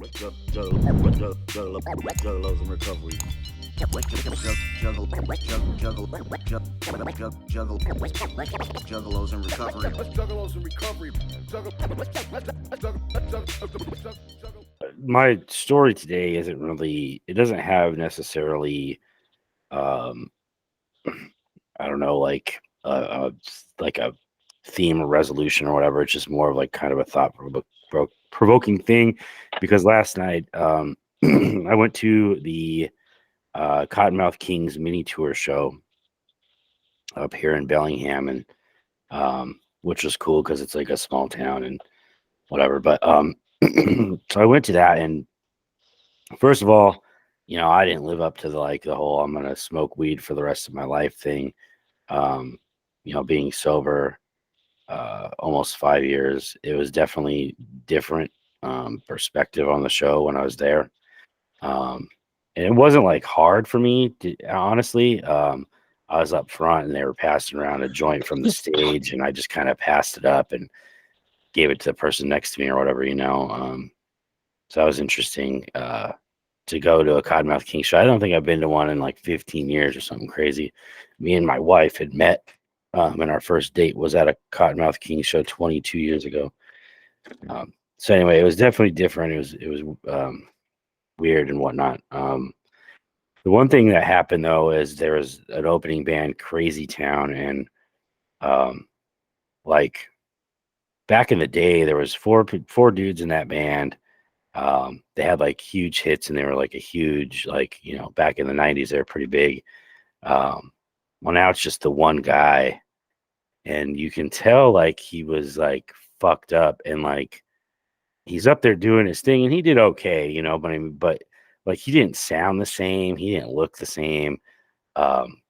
Juggalos in recovery. Juggalos in recovery. Juggalos in recovery. My story today isn't really, it doesn't have necessarily, um I don't know, like a theme or resolution or whatever. It's just more of like kind of a provoking thing, because last night I went to the Cottonmouth Kings mini tour show up here in Bellingham, and which was cool because it's like a small town and whatever. But so I went to that, and first of all, I didn't live up to the whole I'm gonna smoke weed for the rest of my life thing. Um, being sober almost 5 years, it was definitely different perspective on the show when I was there. Um, and it wasn't like hard for me to, honestly. I was up front and they were passing around a joint from the stage, and I just kind of passed it up and gave it to the person next to me or whatever. So that was interesting to go to a Cottonmouth King show. I don't think I've been to one in like 15 years or something crazy. Me and my wife had met, and our first date was at a Cottonmouth King show 22 years ago. So anyway, it was definitely different. It was weird and whatnot. The one thing that happened though is there was an opening band, Crazy Town, and um, like back in the day, there was four dudes in that band. They had like huge hits, and they were like a huge, like, back in the 90s, they were pretty big. Um, well, now it's just the one guy, and you can tell like he was like fucked up, and like he's up there doing his thing, and he did okay, but like he didn't sound the same, he didn't look the same.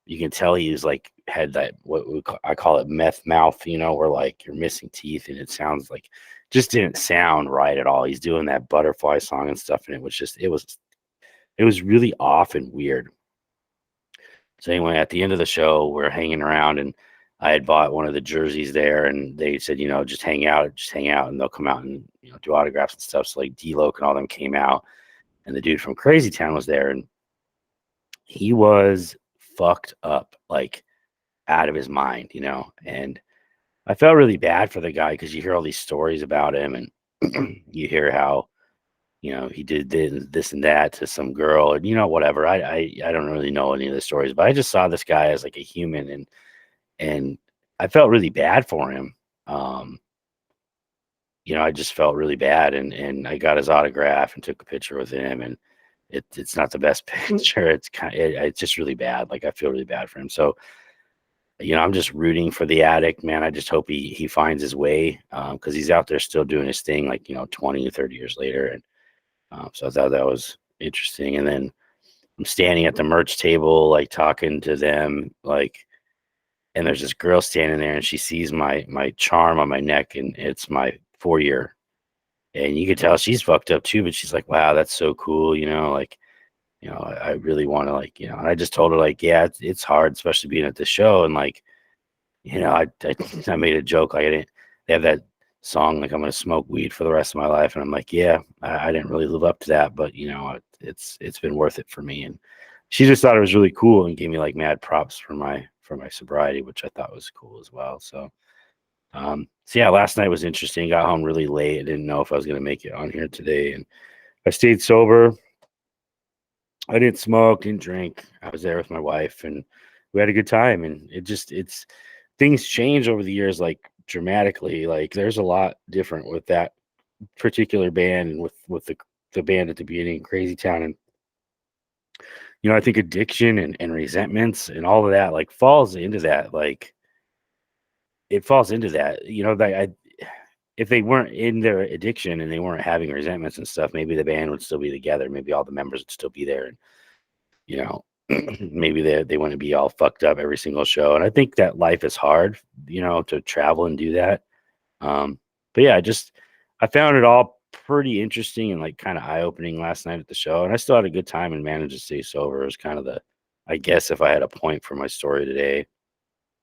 You can tell he was like had that I call it meth mouth, where like you're missing teeth, and it sounds like just didn't sound right at all. He's doing that butterfly song and stuff, and it was really off and weird. So anyway, at the end of the show, we're hanging around, and I had bought one of the jerseys there, and they said, just hang out, and they'll come out and do autographs and stuff. So like D-Loc and all them came out, and the dude from Crazy Town was there, and he was fucked up, like out of his mind. And I felt really bad for the guy because you hear all these stories about him, and you hear how he did this and that to some girl, and whatever. I don't really know any of the stories, but I just saw this guy as like a human, and I felt really bad for him. Um, I just felt really bad, and I got his autograph and took a picture with him, and it's not the best picture. It's just really bad. Like I feel really bad for him. So I'm just rooting for the addict, man. I just hope he finds his way, because he's out there still doing his thing, like 20 or 30 years later. And so I thought that was interesting. And then I'm standing at the merch table, like talking to them, like, and there's this girl standing there, and she sees my charm on my neck, and it's my 4-year. And you could tell she's fucked up too, but she's like, "Wow, that's so cool," like, I really want to, like, and I just told her, like, yeah, it's hard, especially being at the show. And like, I made a joke, like, I didn't, they have that song, like, I'm gonna smoke weed for the rest of my life, and I'm like, yeah, I didn't really live up to that, but it's been worth it for me. And she just thought it was really cool and gave me like mad props for my sobriety, which I thought was cool as well. So yeah, last night was interesting. Got home really late. I didn't know if I was gonna make it on here today, and I stayed sober. I didn't smoke, didn't drink. I was there with my wife, and we had a good time. And it's things change over the years, like dramatically. Like there's a lot different with that particular band, and with the band at the beginning, Crazy Town. And I think addiction and resentments and all of that like falls into that. Like it falls into that. That if they weren't in their addiction and they weren't having resentments and stuff, maybe the band would still be together. Maybe all the members would still be there, and you know, maybe they want to be all fucked up every single show. And I think that life is hard, to travel and do that. But yeah, I found it all pretty interesting and like kind of eye opening last night at the show. And I still had a good time and managed to stay sober. It was kind of I guess if I had a point for my story today,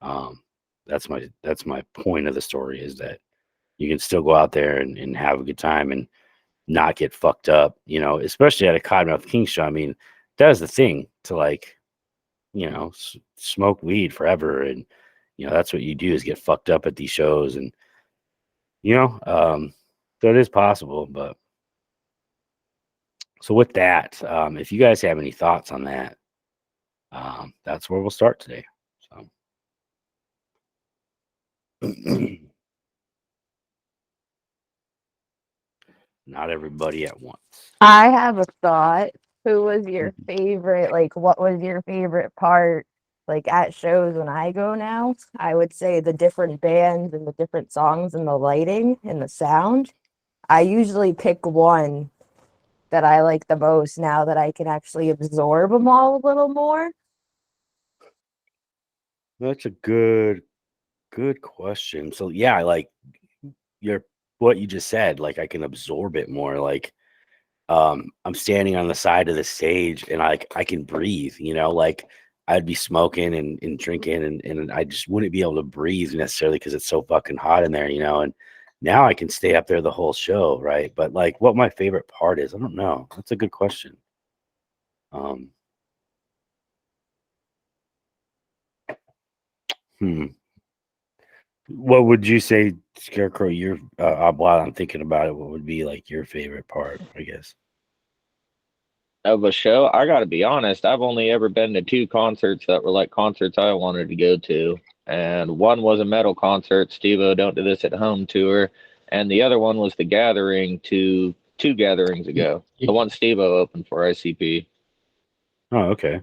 um, that's my point of the story, is that you can still go out there and have a good time. And not get fucked up, especially at a Cottonmouth King show. I mean, that is the thing to like, smoke weed forever. And, that's what you do is get fucked up at these shows. And, so it is possible. But so with that, if you guys have any thoughts on that, that's where we'll start today. So. Not everybody at once. I have a thought. Who was your favorite? Like, what was your favorite part? Like at shows when I go now, I would say the different bands and the different songs and the lighting and the sound. I usually pick one that I like the most now that I can actually absorb them all a little more. That's a good question. So yeah, I like your what you just said. Like I can absorb it more. Like I'm standing on the side of the stage and I can breathe, like I'd be smoking and drinking and I just wouldn't be able to breathe necessarily because it's so fucking hot in there, and now I can stay up there the whole show, right? But like what my favorite part is, I don't know. That's a good question. Hmm. What would you say, Scarecrow? Your while I'm thinking about it, what would be like your favorite part? I guess. Of a show, I got to be honest, I've only ever been to two concerts that were like concerts I wanted to go to. And one was a metal concert, Steve-O Don't Do This at Home tour. And the other one was The Gathering two gatherings ago. The one Steve-O opened for ICP. Oh, okay.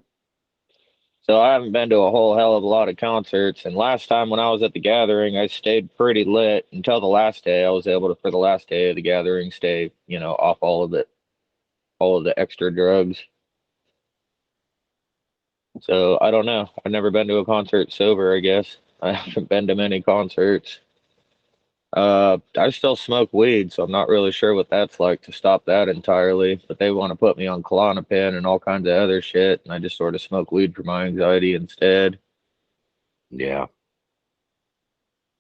So I haven't been to a whole hell of a lot of concerts. And last time when I was at the gathering, I stayed pretty lit until the last day. I was able to, for the last day of the gathering, stay, off all of the extra drugs. So I don't know. I've never been to a concert sober, I guess. I haven't been to many concerts. I still smoke weed, so I'm not really sure what that's like to stop that entirely. But they want to put me on Klonopin and all kinds of other shit, and I just sort of smoke weed for my anxiety instead. Yeah.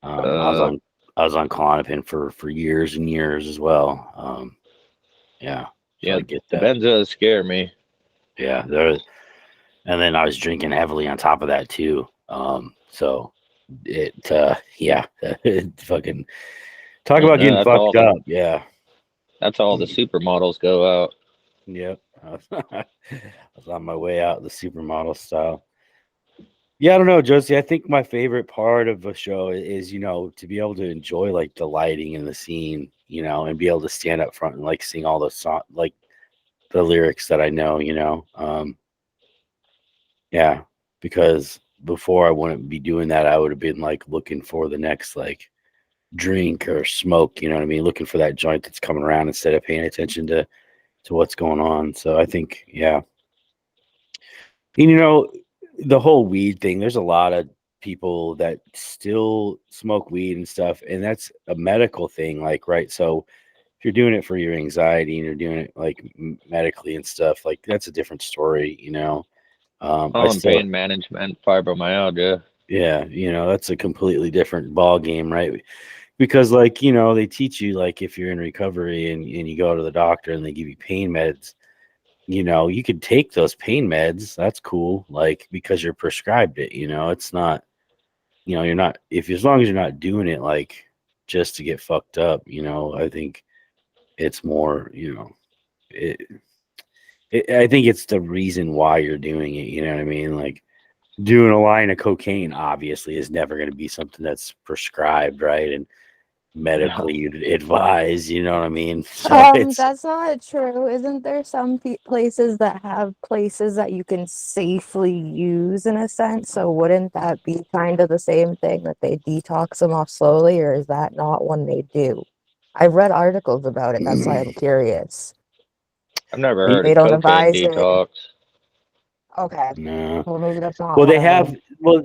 Uh, I was on Klonopin for years and years as well. Yeah. So yeah, I get the that. benzos scare me. Yeah. And then I was drinking heavily on top of that too. So it yeah, it fucking talk Yeah, about getting that's all fucked the up. Yeah. that's all the supermodels go out. Yep. I was on my way out the supermodel style. Yeah, I don't know, Josie. I think my favorite part of a show is, to be able to enjoy like the lighting and the scene, and be able to stand up front and like sing all the song, like the lyrics that I know, yeah, because before I wouldn't be doing that. I would have been like looking for the next like drink or smoke, you know what I mean? Looking for that joint that's coming around instead of paying attention to what's going on. So I think, yeah. And, the whole weed thing, there's a lot of people that still smoke weed and stuff, and that's a medical thing, like, right? So if you're doing it for your anxiety and you're doing it like medically and stuff, like that's a different story. I Oh, and still, pain management, fibromyalgia. yeah, that's a completely different ball game, right? Because like, they teach you like if you're in recovery and you go to the doctor and they give you pain meds, you could take those pain meds. That's cool. Like, because you're prescribed it, it's not, you're not, if as long as you're not doing it like just to get fucked up, I think it's more, it, I think it's the reason why you're doing it. You know what I mean? Like, doing a line of cocaine obviously is never going to be something that's prescribed, right? And No. medically advised, you know what I mean? So it's, That's not true. Isn't there some places that have places that you can safely use in a sense? So wouldn't that be kind of the same thing that they detox them off slowly, or is that not one they do? I've read articles about it. That's why I'm curious. I've never heard y- They of don't cocaine advise it. detox. Okay. no. Well, maybe that's not Well, they one of have. them. Well,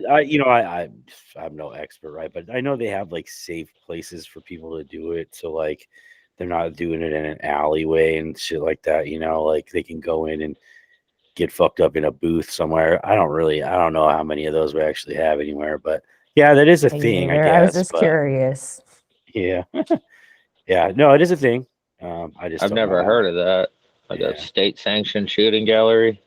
I'm no expert, right? But I know they have like safe places for people to do it. So like, they're not doing it in an alleyway and shit like that. Like they can go in and get fucked up in a booth somewhere. I don't know how many of those we actually have anywhere, but yeah, that is a Me thing, I neither. I was guess. just But curious. yeah, yeah, no, it is a thing, I just I've don't know never how. heard of that. Like a Yeah, state-sanctioned shooting gallery.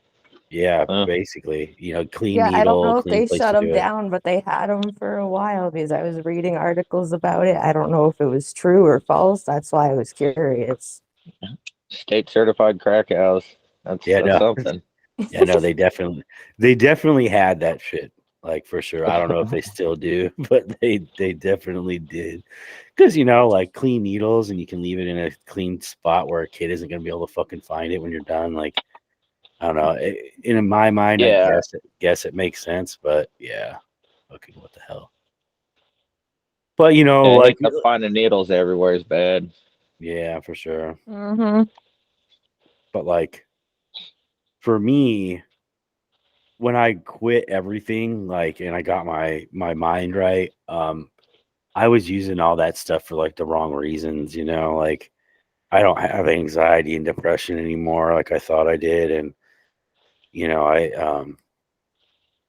yeah, Huh. basically, clean Yeah, I don't needle, know if clean they place shut to them do it. down, but they had them for a while because I was reading articles about it. I don't know if it was true or false. That's why I was curious. State-certified crack house. Yeah, That's no, something. yeah, no, they definitely had that shit, like for sure. I don't know if they still do, but they definitely did. Because like clean needles, and you can leave it in a clean spot where a kid isn't gonna be able to fucking find it when you're done. Like, I don't know. In my mind, I Yeah. guess it makes sense, but yeah, fucking what the hell. But Yeah, I like, hate that finding needles everywhere is bad. yeah, for sure. Mm-hmm. But like for me, when I quit everything, like, and I got my mind right, I was using all that stuff for like the wrong reasons. Like I don't have anxiety and depression anymore, like I thought I did, and I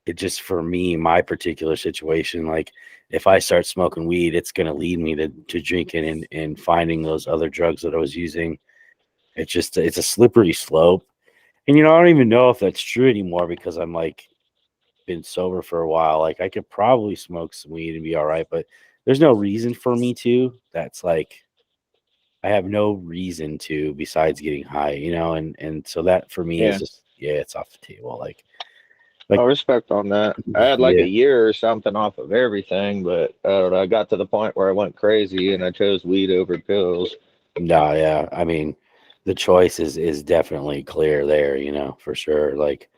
it just, for me, my particular situation, like if I start smoking weed, it's going to lead me to drinking and finding those other drugs that I was using. It's a slippery slope. And I don't even know if that's true anymore because I'm like been sober for a while. Like I could probably smoke some weed and be all right, but there's no reason for me to. That's like I have no reason to besides getting high, and so that for me is Yeah. just, yeah, it's off the table. Like I like respect on that. I had like yeah. a year or something off of everything, but I don't know. I got to the point where I went crazy and I chose weed over pills. No, yeah. I mean, the choice is definitely clear there, for sure. Like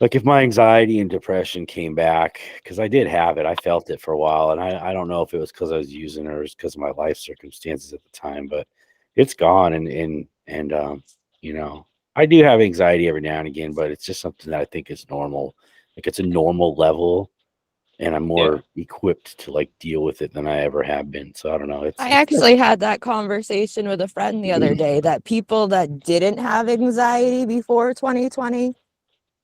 if my anxiety and depression came back, because I did have it, I felt it for a while, and I don't know if it was because I was using it or because of my life circumstances at the time, but it's gone, and I do have anxiety every now and again, but it's just something that I think is normal. Like it's a normal level, and I'm Yeah. more equipped to like deal with it than I ever have been. So I don't know. I It's actually had that conversation with a friend the other day that people that didn't have anxiety before 2020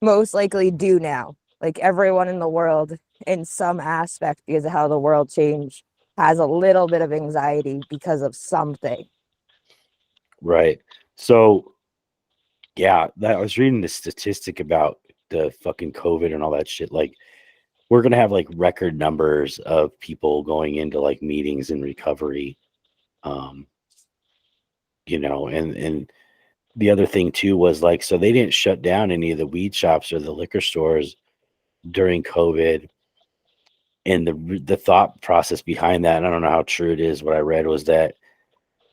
most likely do now. Like everyone in the world, in some aspect, because of how the world changed, has a little bit of anxiety because of something. right. So yeah, that I was reading the statistic about the fucking COVID and all that shit. Like, we're gonna have like record numbers of people going into like meetings in recovery. Um, and the other thing too was like, so they didn't shut down any of the weed shops or the liquor stores during COVID. And the thought process behind that, and I don't know how true it is, what I read was that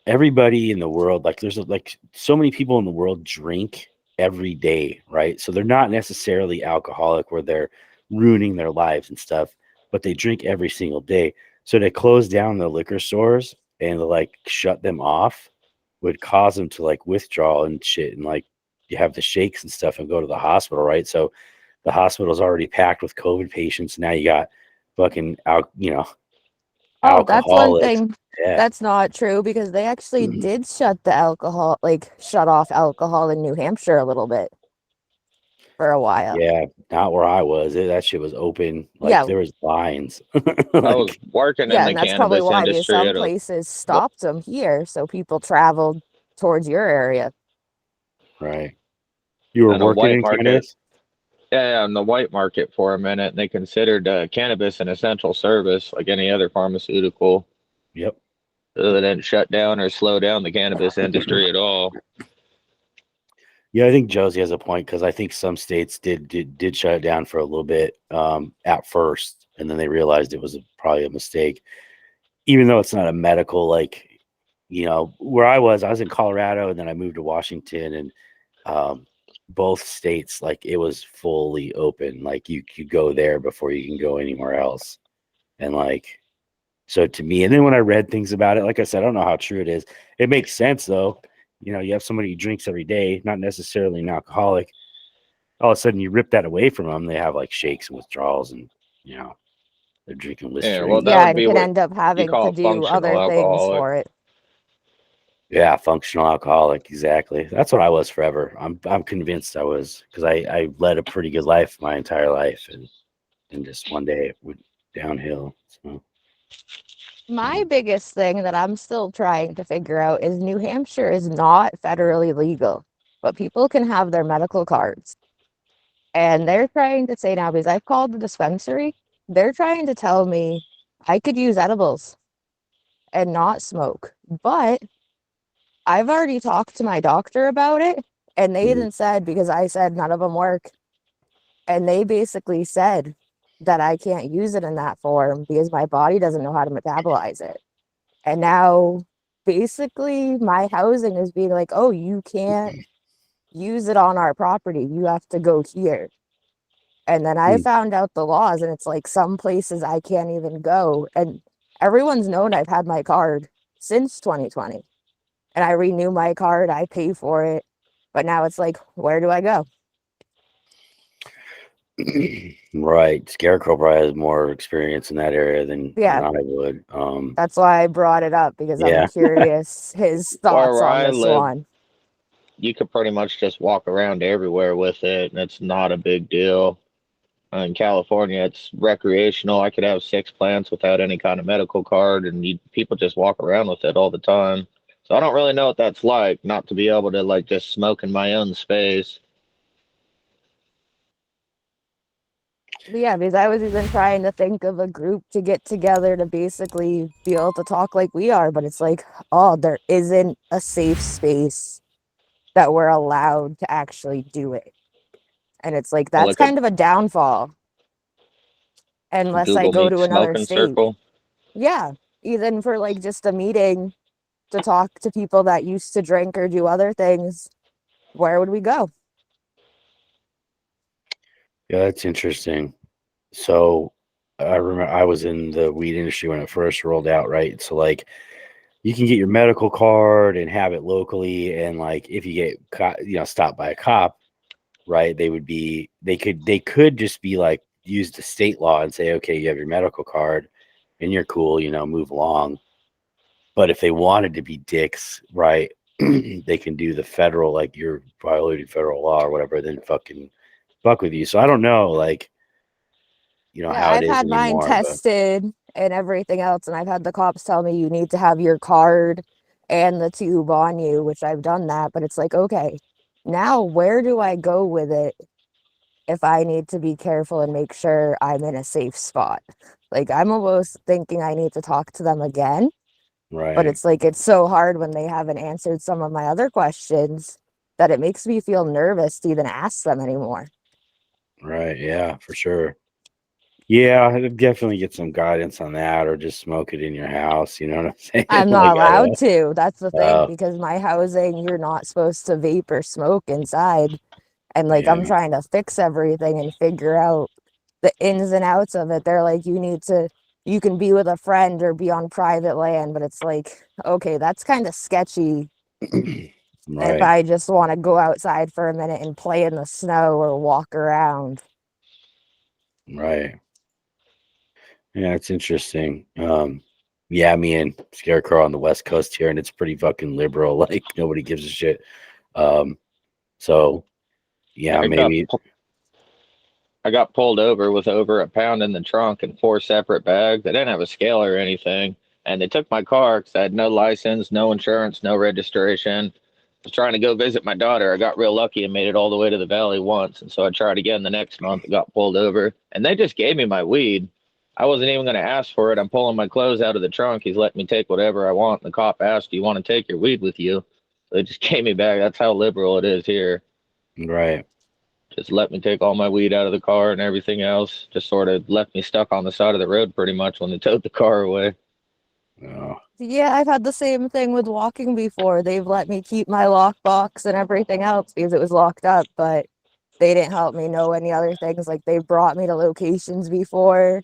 everybody in the world, like there's like so many people in the world drink every day, right? So they're not necessarily alcoholic where they're ruining their lives and stuff, but they drink every single day. So to close down the liquor stores and to like shut them off would cause them to like withdraw and shit, and like you have the shakes and stuff and go to the hospital, right? So the hospital's already packed with COVID patients. Now you got fucking Oh, that's one alcoholics. thing Yeah. that's not true because they actually did shut the alcohol, like shut off alcohol in New Hampshire a little bit for a while. Yeah, not where I was. That shit was open. Like Yeah, there was lines. I was Like, working in yeah, the and that's probably cannabis why because industry some at a places stopped them here, so people traveled towards your area. right. You were in a working white in market. cannabis? Yeah, in the white market for a minute, and they considered cannabis an essential service like any other pharmaceutical. Yep. So they didn't shut down or slow down the cannabis industry at all. Yeah, I think Josie has a point because I think some states did shut it down for a little bit at first, and then they realized it was probably a mistake, even though it's not a medical, like, where I was in Colorado, and then I moved to Washington, and um, both states, like it was fully open. Like you could go there before you can go anywhere else. And like, so to me, and then when I read things about it, like I said, I don't know how true it is. It makes sense though. You have somebody who drinks every day, not necessarily an alcoholic. All of a sudden you rip that away from them. They have like shakes and withdrawals, and they're drinking Yeah, well, Listerine. that Yeah, would and be can what end up you having to call a do functional other things alcoholic. for it. Yeah, functional alcoholic, exactly. That's what I was forever. I'm convinced I was, because I led a pretty good life my entire life, and just one day it went downhill. So My biggest thing that I'm still trying to figure out is New Hampshire is not federally legal, but people can have their medical cards. And they're trying to say now, because I've called the dispensary, they're trying to tell me I could use edibles and not smoke. But I've already talked to my doctor about it, and they even said, because I said none of them work, and they basically said that I can't use it in that form because my body doesn't know how to metabolize it. And now basically my housing is being like, oh, you can't use it on our property. You have to go here. And then I found out the laws, and it's like some places I can't even go. And everyone's known I've had my card since 2020. And I renew my card, I pay for it. But now it's like, where do I go? Right. Scarecrow probably has more experience in that area than Yeah. I would. That's why I brought it up, because I'm Yeah. curious his thoughts Where on I this live, one. you could pretty much just walk around everywhere with it, and it's not a big deal. In California, it's recreational. I could have 6 plants without any kind of medical card, and people just walk around with it all the time. So I don't really know what that's like, not to be able to like just smoke in my own space. But yeah, because I was even trying to think of a group to get together to basically be able to talk like we are, but it's like, oh, there isn't a safe space that we're allowed to actually do it. And it's like, Or that's like a kind of a downfall unless I Google go Meet to another smoking state. circle. Yeah, even for like just a meeting to talk to people that used to drink or do other things, where would we go? Yeah, that's interesting. So I remember I was in the weed industry when it first rolled out, right? So like you can get your medical card and have it locally, and like if you get caught, stopped by a cop, right? They could just be like use the state law and say, okay, you have your medical card and you're cool, move along. But if they wanted to be dicks, right, they can do the federal, like you're violating federal law or whatever, then fucking fuck with you. So I don't know, like, Yeah, how it I've is had mine anymore, but tested and everything else, and I've had the cops tell me you need to have your card and the tube on you, which I've done that, but it's like, okay, now where do I go with it if I need to be careful and make sure I'm in a safe spot? Like, I'm almost thinking I need to talk to them again, but right, it's like, it's so hard when they haven't answered some of my other questions that it makes me feel nervous to even ask them anymore. right, yeah, for sure. Yeah, I'd definitely get some guidance on that, or just smoke it in your house. You know what I'm saying? I'm Like, not I don't allowed to. That's the thing, know. because my housing, you're not supposed to vape or smoke inside. And like, I'm Yeah, trying to fix everything and figure out the ins and outs of it. They're like, you can be with a friend or be on private land, but it's like, okay, that's kind of sketchy if right, I just want to go outside for a minute and play in the snow or walk around. right. Yeah, it's interesting. Yeah, me and Scarecrow on the West Coast here, and it's pretty fucking liberal. Like nobody gives a shit. Um, so yeah, I got maybe. I got pulled over with over a pound in the trunk and 4 separate bags. They didn't have a scale or anything, and they took my car because I had no license, no insurance, no registration. I was trying to go visit my daughter. I got real lucky and made it all the way to the valley once, and so I tried again the next month and got pulled over. And they just gave me my weed. I wasn't even going to ask for it. I'm pulling my clothes out of the trunk. He's letting me take whatever I want. And the cop asked, "Do you want to take your weed with you?" So they just gave me back. That's how liberal it is here. Right. Just let me take all my weed out of the car and everything else. Just sort of left me stuck on the side of the road pretty much when they towed the car away. Oh, Yeah, I've had the same thing with walking before. They've let me keep my lockbox and everything else because it was locked up, but they didn't help me know any other things. Like, they brought me to locations before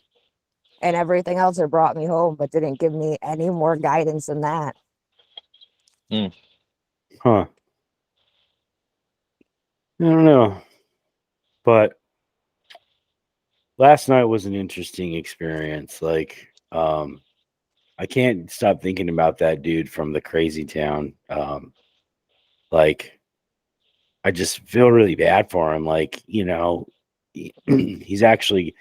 and everything else, or brought me home, but didn't give me any more guidance than that. huh. I don't know, but last night was an interesting experience. Like, I can't stop thinking about that dude from the crazy town. Like, I just feel really bad for him. Like, he's actually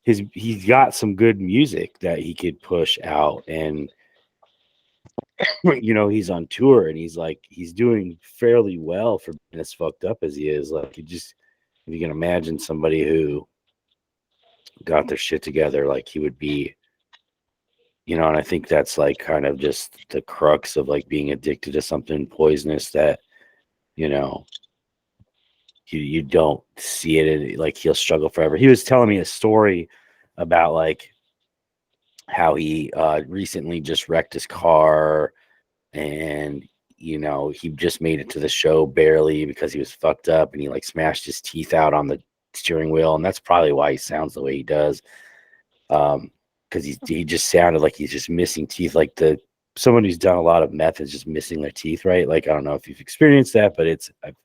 he's got some good music that he could push out, and he's on tour and he's doing fairly well for being as fucked up as he is. Like, if you can imagine somebody who got their shit together, like he would be, and I think that's like kind of just the crux of like being addicted to something poisonous that, you know, you don't see it, like he'll struggle forever. He was telling me a story about like how he recently just wrecked his car, and he just made it to the show barely because he was fucked up, and he like smashed his teeth out on the steering wheel, and that's probably why he sounds the way he does. Because he just sounded like he's just missing teeth, like someone who's done a lot of meth is just missing their teeth, right? Like, I don't know if you've experienced that, but I've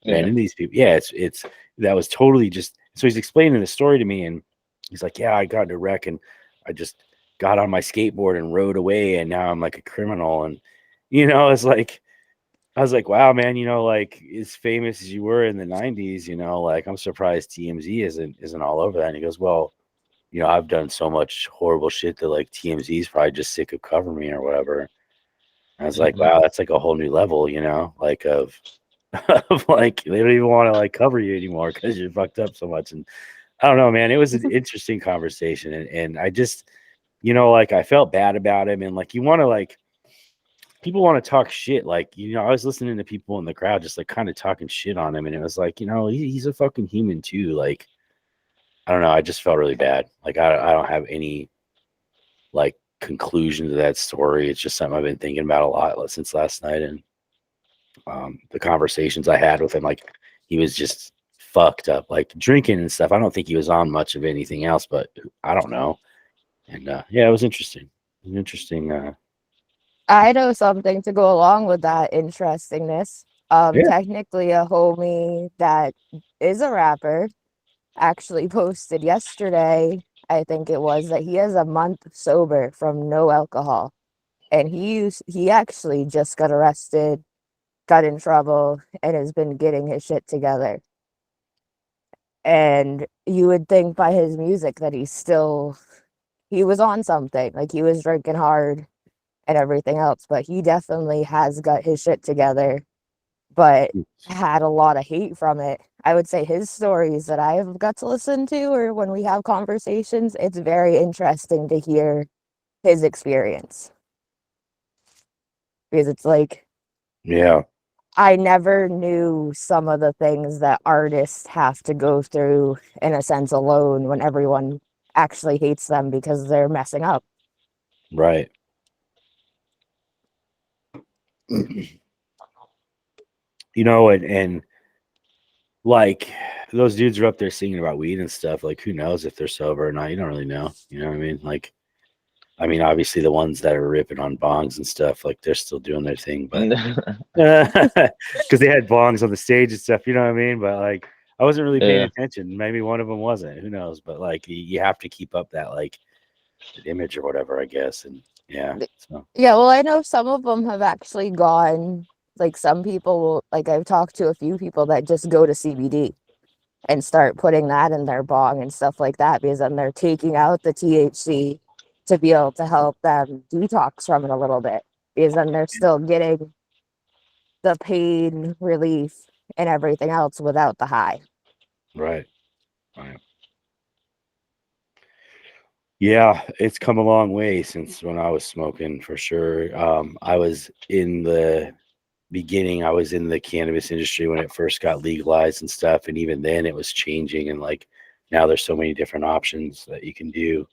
ran into these people. Yeah, it's that was totally just. So he's explaining the story to me, and he's like, "Yeah, I got in a wreck, and I just got on my skateboard and rode away, and now I'm like a criminal." And it's like, I was like, "Wow, man, like as famous as you were in the '90s, like I'm surprised TMZ isn't all over that." And he goes, "Well, I've done so much horrible shit that like TMZ is probably just sick of covering me or whatever." And I was like, "Wow, that's like a whole new level, like of like they don't even want to like cover you anymore because you're fucked up so much." And I don't know, man, it was an interesting conversation, and I just, like I felt bad about him, and like you want to like people want to talk shit, like I was listening to people in the crowd just like kind of talking shit on him, and it was like he's a fucking human too. Like, I don't know, I just felt really bad. Like I don't have any like conclusion to that story. It's just something I've been thinking about a lot since last night, and the conversations I had with him, like he was just fucked up, like drinking and stuff. I don't think he was on much of anything else, but I don't know. And yeah, it was interesting. I know something to go along with that interestingness. Yeah. Technically, a homie that is a rapper actually posted yesterday, I think it was, that he is a month sober from no alcohol, and he actually just got arrested, got in trouble, and has been getting his shit together. And you would think by his music that he was on something, like he was drinking hard and everything else, but he definitely has got his shit together, but had a lot of hate from it. I would say his stories that I've got to listen to, or when we have conversations, it's very interesting to hear his experience, because it's like, Yeah. I never knew some of the things that artists have to go through in a sense alone, when everyone actually hates them because they're messing up. Right. And like those dudes are up there singing about weed and stuff. Like, who knows if they're sober or not? You don't really know. You know what I mean? Like, obviously the ones that are ripping on bongs and stuff, like they're still doing their thing, but because they had bongs on the stage and stuff, you know what I mean? But like, I wasn't really paying attention. Maybe one of them wasn't. Who knows? But like, you have to keep up that like that image or whatever, I guess. And yeah. So. Yeah, well, I know some of them have actually gone. Like some people will, like I've talked to a few people that just go to CBD and start putting that in their bong and stuff like that, because then they're taking out the THC to be able to help them detox from it a little bit, because then they're still getting the pain relief and everything else without the high. Right. Yeah, it's come a long way since when I was smoking, for sure. I was in the beginning, I was in the cannabis industry when it first got legalized and stuff, and even then it was changing, and like now there's so many different options that you can do,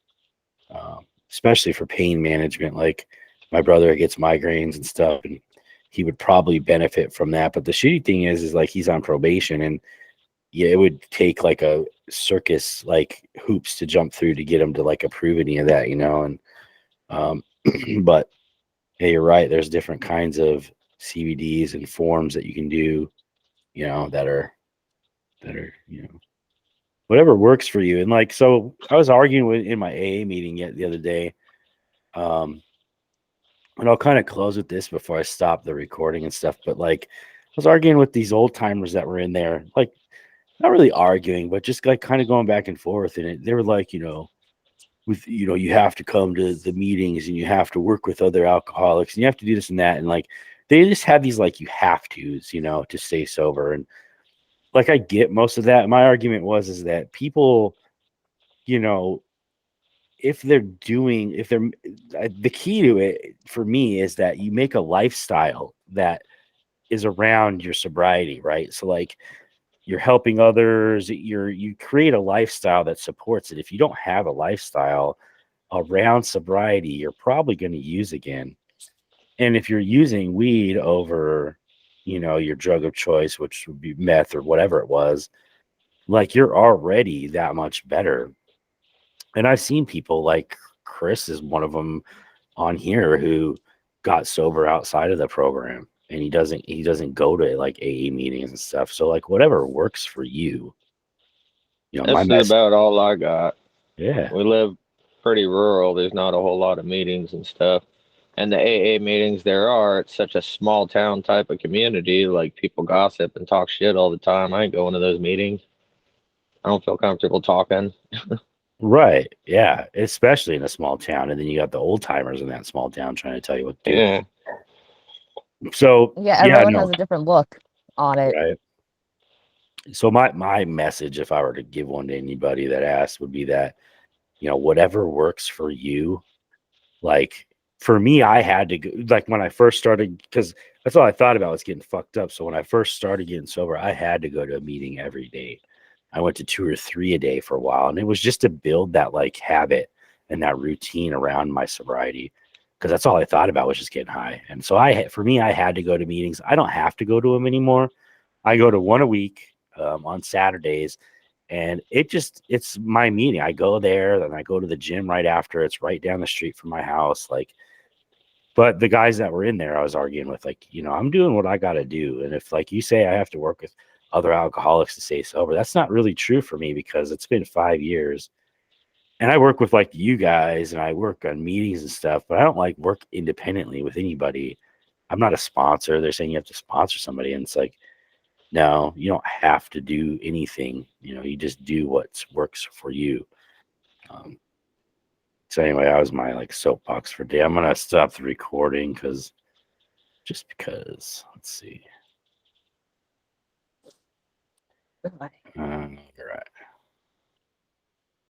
especially for pain management. Like my brother gets migraines and stuff, and he would probably benefit from that. But the shitty thing is like he's on probation, and yeah, it would take like a circus like hoops to jump through to get him to like approve any of that, and but hey, you're right, there's different kinds of CBDs and forms that you can do, that are whatever works for you. And like, so I was arguing in my AA meeting the other day, and I'll kind of close with this before I stop the recording and stuff, but like I was arguing with these old timers that were in there. Like, not really arguing, but just like kind of going back and forth. And they were like, with you have to come to the meetings and you have to work with other alcoholics and you have to do this and that. And like they just had these like you have to's, to stay sober. And like I get most of that. My argument is that people, you know, if they're the key to it for me is that you make a lifestyle that is around your sobriety, right? So like you're helping others, you create a lifestyle that supports it. If you don't have a lifestyle around sobriety, you're probably going to use again. And if you're using weed over, your drug of choice, which would be meth or whatever it was, like you're already that much better. And I've seen people like Chris is one of them on here who got sober outside of the program, and he doesn't go to like AA meetings and stuff. So like whatever works for you, my This is message. about all I got. Yeah. We live pretty rural. There's not a whole lot of meetings and stuff. And the AA meetings there are, it's such a small town type of community. Like people gossip and talk shit all the time. I ain't going to those meetings. I don't feel comfortable talking. Right. Yeah. Especially in a small town. And then you got the old timers in that small town trying to tell you what to do. Yeah. So Yeah, yeah, everyone no. has a different look on it. Right. So my message, if I were to give one to anybody that asked, would be that, whatever works for you. Like for me, I had to go, like when I first started, because that's all I thought about was getting fucked up. So when I first started getting sober, I had to go to a meeting every day. I went to 2 or 3 a day for a while, and it was just to build that like habit and that routine around my sobriety, because that's all I thought about was just getting high. And so for me, I had to go to meetings. I don't have to go to them anymore. I go to one a week on Saturdays, and it's my meeting. I go there, then I go to the gym right after. It's right down the street from my house. Like, but the guys that were in there, I was arguing with, like, I'm doing what I got to do. And if, like you say, I have to work with other alcoholics to stay sober, that's not really true for me because it's been 5 years. And I work with like you guys and I work on meetings and stuff, but I don't like work independently with anybody. I'm not a sponsor. They're saying you have to sponsor somebody. And it's like, no, you don't have to do anything. You just do what works for you. So anyway, that was my like soapbox for today. I'm gonna stop the recording because let's see. All right.